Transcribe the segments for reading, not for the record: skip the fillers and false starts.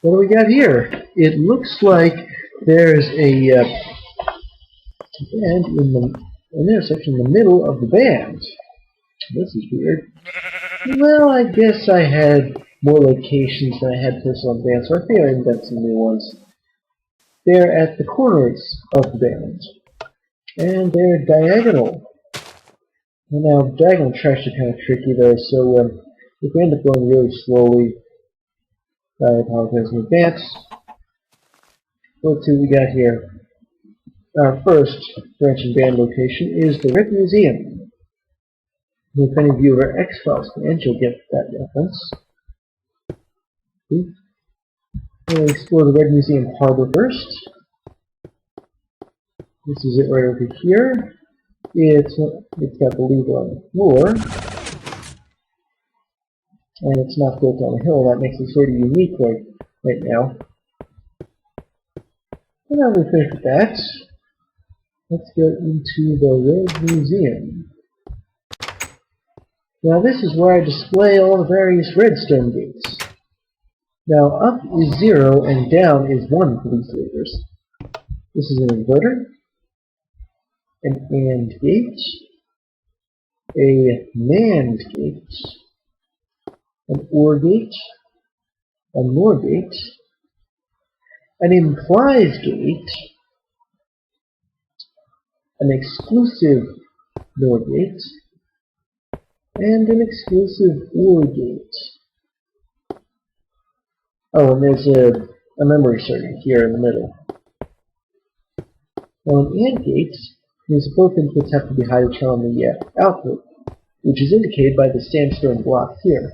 What do we got here? It looks like there's a band in the intersection in the middle of the band. This is weird. Well, I guess I had more locations than I had places on the band, so I figured I'd invent some new ones. They're at the corners of the band, and they're diagonal. And now, diagonal tracks are kind of tricky though, so if we end up going really slowly, I apologize in advance. Let's see what we got here. Our first branching band location is the Red Museum. If any of you are X-Files fans, you'll get that reference. We'll explore the Red Museum Harbor first. This is it right over here. It's got the lever on the floor, and it's not built on a hill. That makes it sort of unique right now. And now we finish with that. Let's go into the Red Museum. Now this is where I display all the various redstone gates. Now up is 0 and down is 1 for these levers. This is an inverter, an AND gate, a NAND gate, an OR gate, a NOR gate, an implies gate, an exclusive NOR gate, and an exclusive OR gate. Oh, and there's a memory circuit here in the middle. Now an AND gate means that both inputs have to be high to turn on the output, which is indicated by the sandstone block here.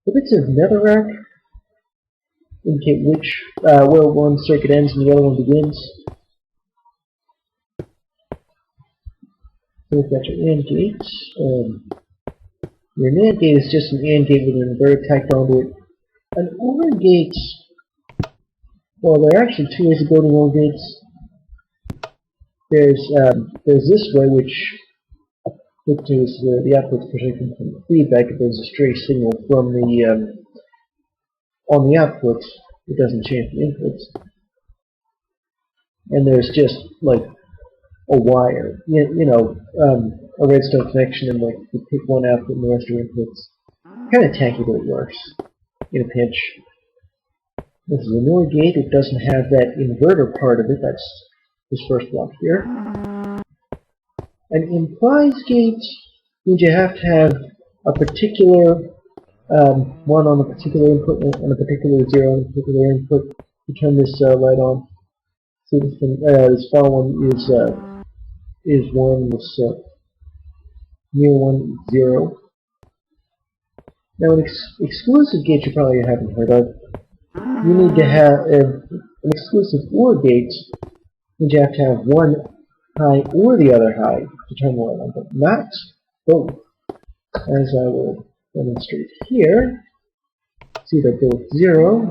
The bits of netherrack indicate which where one circuit ends and the other one begins. So we've got your AND gate. Your NAND gate is just an AND gate with an inverter tacked onto it. An OR gate, well, there are actually two ways of building OR gates. There's this way, which dictates the output protected from the feedback. If there's a stray signal from the on the output, it doesn't change the inputs. And there's just like a wire, a redstone connection, and like you pick one output and the rest are inputs. Kind of tanky, but it works in a pinch. This is a NOR gate. It doesn't have that inverter part of it. That's this first block here. An implies gate means you have to have a particular one on a particular input and a particular 0 on a particular input to turn this light on. So this far one is 1, this near 1 is 0. Now an exclusive gate you probably haven't heard of. You need to have an exclusive OR gate. Means you have to have one high or the other high to turn the light on, but not both, as I will demonstrate here. See, they're both 0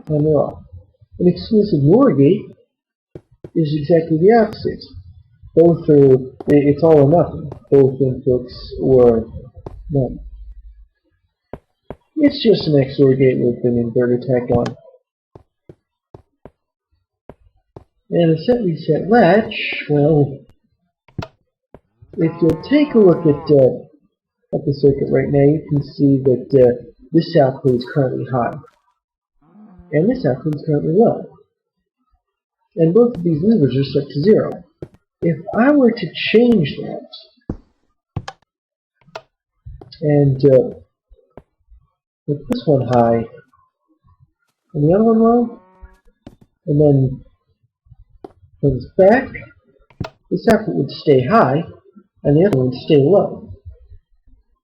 and they're off. An exclusive NOR gate is exactly the opposite. Both are, it's all or nothing, both inputs or none. It's just an XOR gate with an inverter tacked on. And a set reset latch, well, if you'll take a look at the circuit right now, you can see that this output is currently high, and this output is currently low. And both of these levers are set to 0. If I were to change that, and put this one high, and the other one low, and then turn this back, this output would stay high, and the other one would stay low.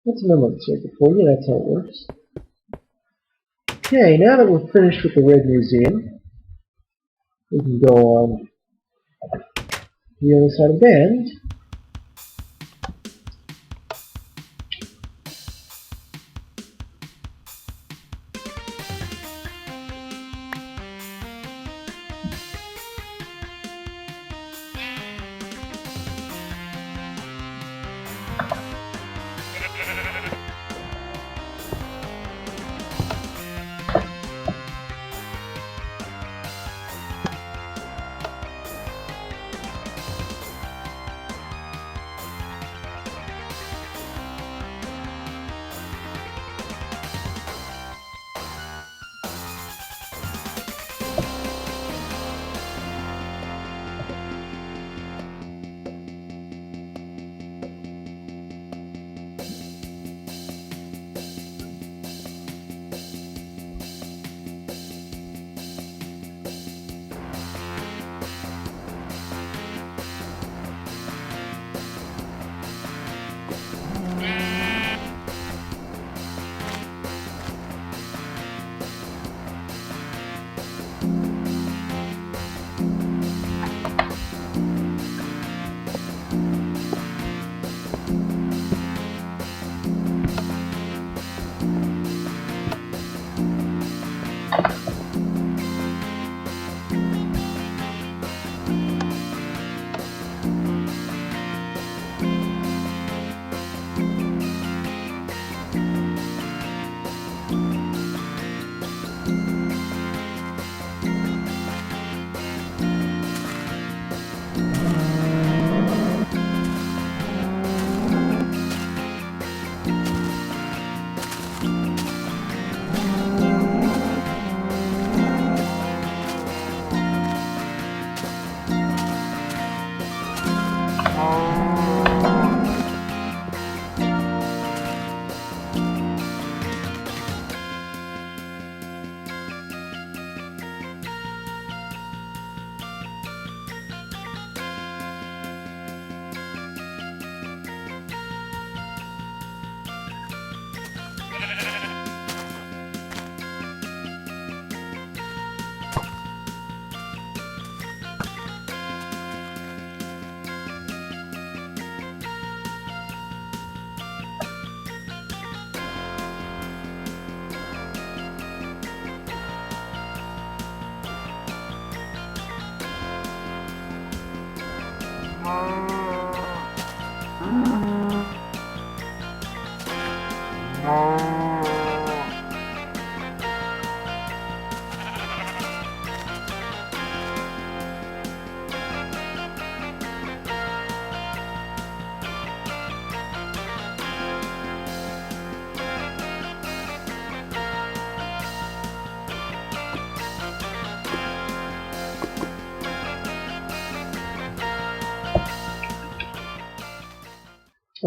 That's a memory circuit for you, that's how it works. Okay, now that we're finished with the Red Museum, we can go on the other side of the bend.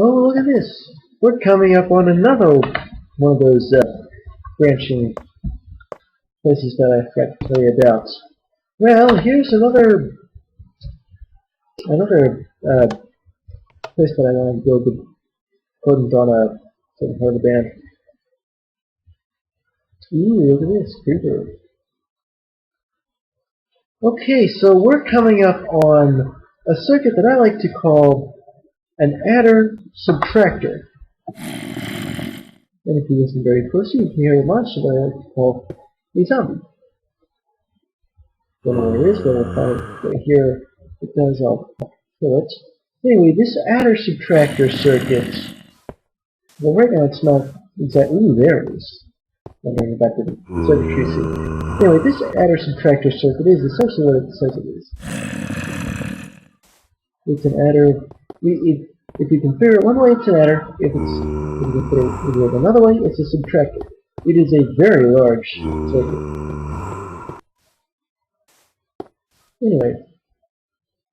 Oh, look at this. We're coming up on another one of those branching places that I forgot to tell you about. Well, here's another place that I want to build according on a certain part of the band. Ooh, look at this, creeper. Okay, so we're coming up on a circuit that I like to call an adder-subtractor. And if you listen very closely, you can hear a monster that I like to call a zombie. Don't know what it is, but we'll find it right here. It does, I'll fill it. Anyway, this adder-subtractor circuit, well, right now it's not exactly, ooh, there it is. I'm going back to the circuitry scene. Anyway, this adder-subtractor circuit is essentially what it says it is. It's an adder. If you can figure it one way, it's an adder. If you can figure it another way, it's a subtractor. It is a very large circuit. Anyway,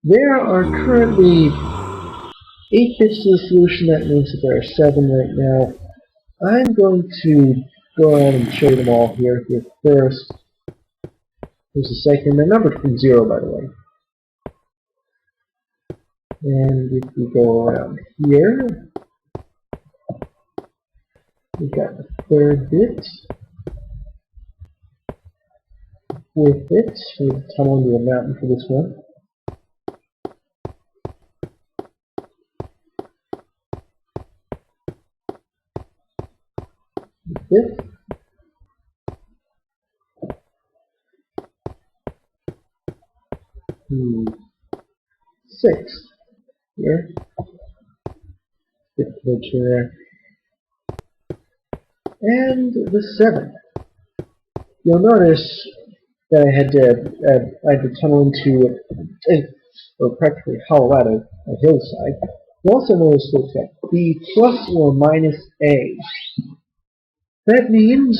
there are currently 8 bits to the solution. That means that there are 7 right now. I'm going to go around and show them all here. Here first. Here's the second. They're numbered from 0, by the way. And if we go around here, we've got the 3rd bit with it. We'll tunnel into a mountain for this one. The 5th. The 6th. Here. 5th bit there. And the 7th. You'll notice that I had to tunnel into or practically hollow out a hillside. You also notice that the plus or minus A. That means,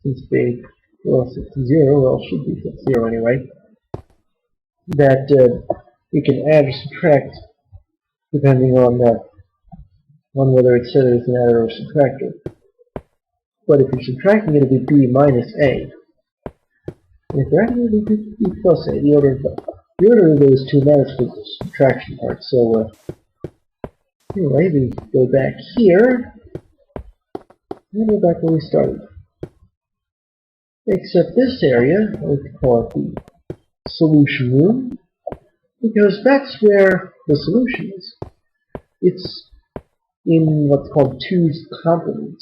since the well, it's 0, well, it should be 0 anyway, that you can add or subtract depending on whether it's set as an adder or subtractor. But if you're subtracting it, it would be B minus A. And if you're adding it, it would be B plus A. The order of those two matters for the subtraction part. So anyway, we go back here, and go back where we started. Except this area, I like to call it the solution room, because that's where the solution is. It's in what's called 2's complement.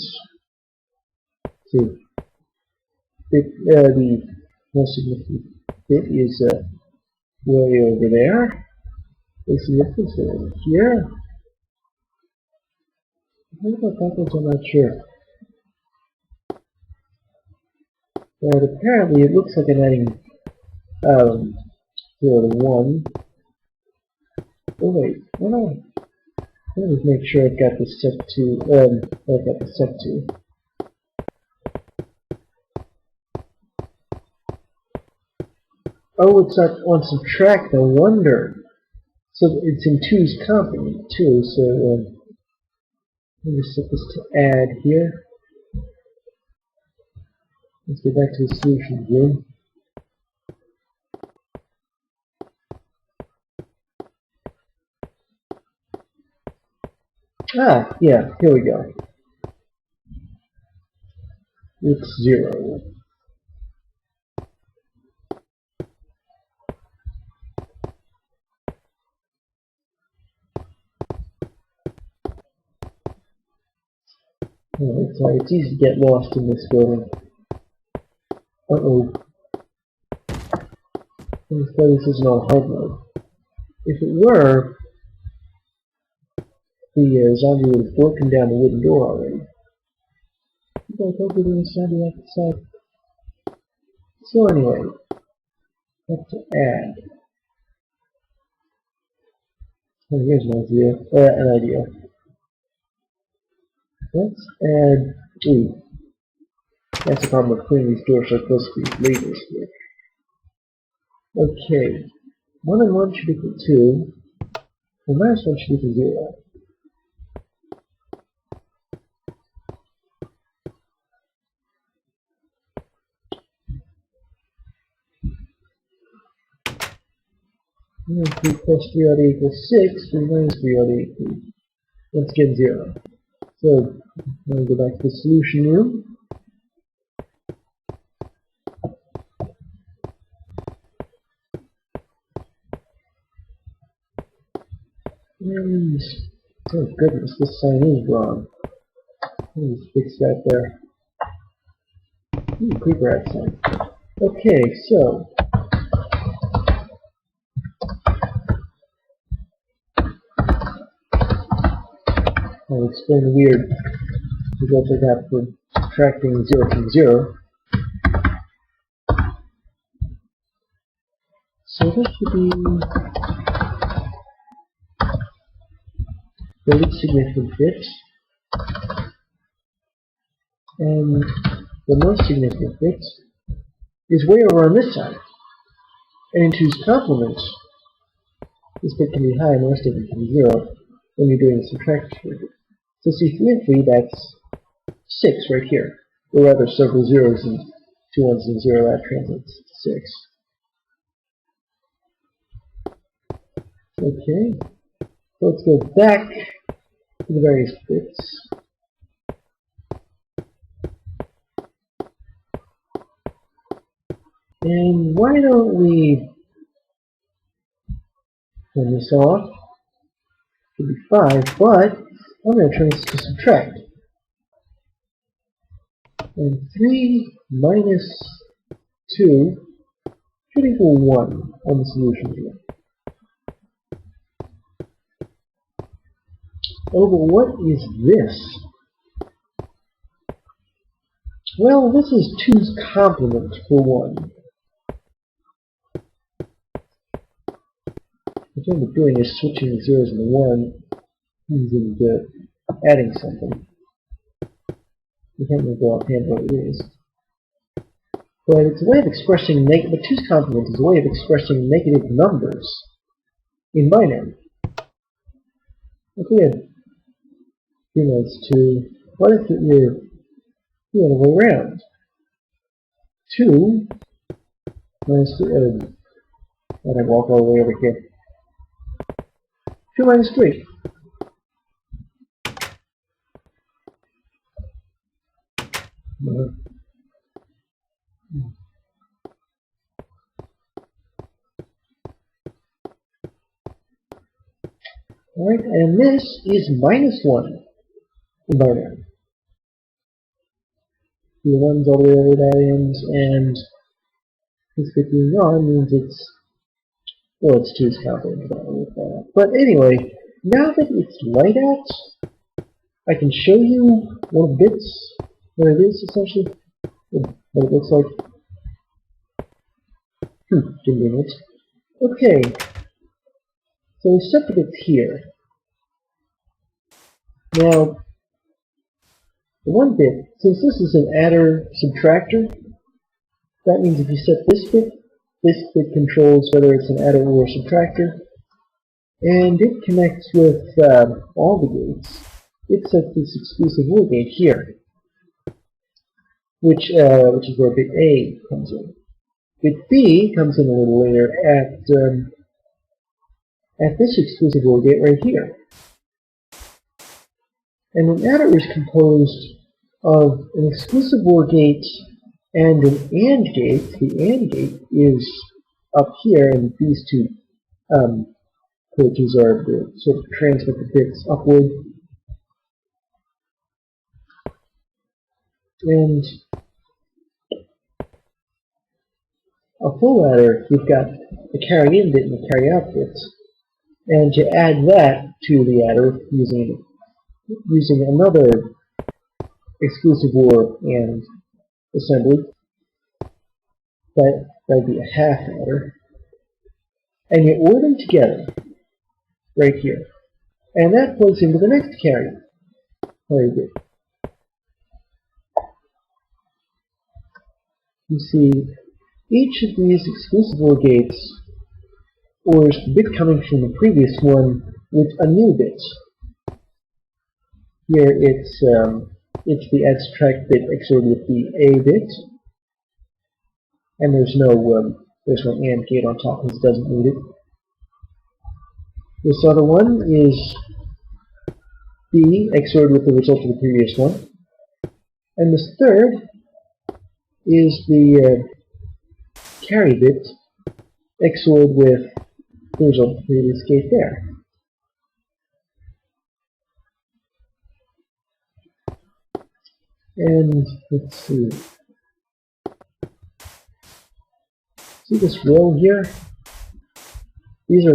See, bit, the most significant bit is way over there. The significance over here. What about backwards? I'm not sure. But apparently it looks like I'm adding 0 to 1. Oh wait, let me make sure I've got this set to, I've got this set to. Oh, it's not on subtract, no wonder. So it's in 2's complement too, so let me set this to add here. Let's get back to the solution again. Ah, yeah, here we go. It's 0. Alright, so it's easy to get lost in this building. Uh-oh. Let's play this isn't all hard mode. If it were, the zombie would have broken down the wooden door already. I hope we're doing a zombie outside. So anyway, what to add? Oh, here's an idea. Let's add. Ooh, that's the problem with cleaning these doors so close to these levers here. Okay, 1 and 1 should equal 2, and minus 1 should equal 0. Minus 3 plus 3 ought to equal 6, 3 minus 3 ought to equal, once again, 0. So, now we go back to the solution room. And, oh goodness, this sign is wrong. Let me fix that there. Creeper accent. Okay, so I'll explain the weird results I got for subtracting 0 from 0. So this should be the least significant bit, and the most significant bit is way over on this side. And in 2's complement, this bit can be high and the rest of it can be 0 when you're doing the subtraction. So see, 3 and 3, that's 6 right here. Or rather, several zeros and 2 ones and 0, that translates to 6. Okay, so let's go back to the various bits. And why don't we turn this off? It should be 5, but I'm going to turn this to subtract. And 3 minus 2 should equal 1 on the solution here. Oh, but what is this? Well, this is 2's complement for 1. What you end up doing is switching the zeros into 1 and adding something. You can't really go offhand what it is. But it's a way of expressing negative. But 2's complement is a way of expressing negative numbers in binary. If we had 3 minus 2, what if it were the other way around? 2 minus 3. Let I walk all the way over here. 2 minus 3. Alright, and this is minus 1 in binary. runs all the way over that end, and this bit being on means it's, well, it's 2 is complicated. But anyway, now that it's light out, I can show you one of the bits where it is, essentially, what it looks like. Didn't do it. Okay, so we set the bits here. Now, the one bit, since this is an adder subtractor, that means if you set this bit controls whether it's an adder or a subtractor, and it connects with all the gates. It sets this exclusive OR gate here, which is where bit A comes in. Bit B comes in a little later at this exclusive OR gate right here. And an adder is composed of an exclusive OR gate and an AND gate. The AND gate is up here, and these two porches are to sort of transmit the bits upward. And a full adder, you've got the carry in bit and the carry out bits. And you add that to the adder using another exclusive OR and assembly. That'd be a half adder. And you OR them together right here. And that plugs into the next carry bit. You see, each of these exclusive OR gates ORs the bit coming from the previous one with a new bit. Here it's the add subtract bit XORed with the A bit, and there's no AND gate on top because it doesn't need it. This other one is B XORed with the result of the previous one, and this third is the carry bit XORed with the result of the previous gate there. And let's see. See this row here? This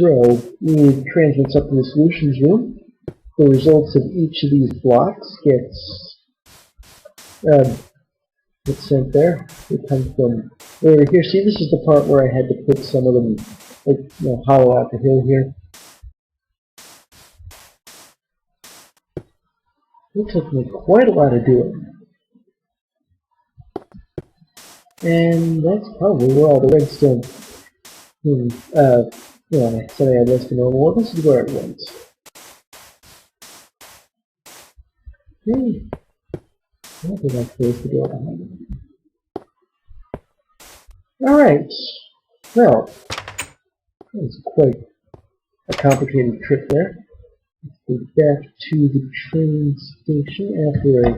row transmits up to the solutions room. The results of each of these blocks gets sent there. It comes from over here. See, this is the part where I had to put some of them, hollow out the hill here. It took me quite a lot of doing. And that's probably where all the redstone, I said I had redstone normal. Well, this is where it went. Okay. I think I closed the door behind me. Alright. Well, that was quite a complicated trip there. Let's go back to the train station after I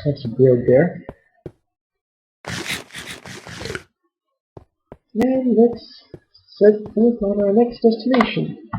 have some bread there. And let's set forth on our next destination.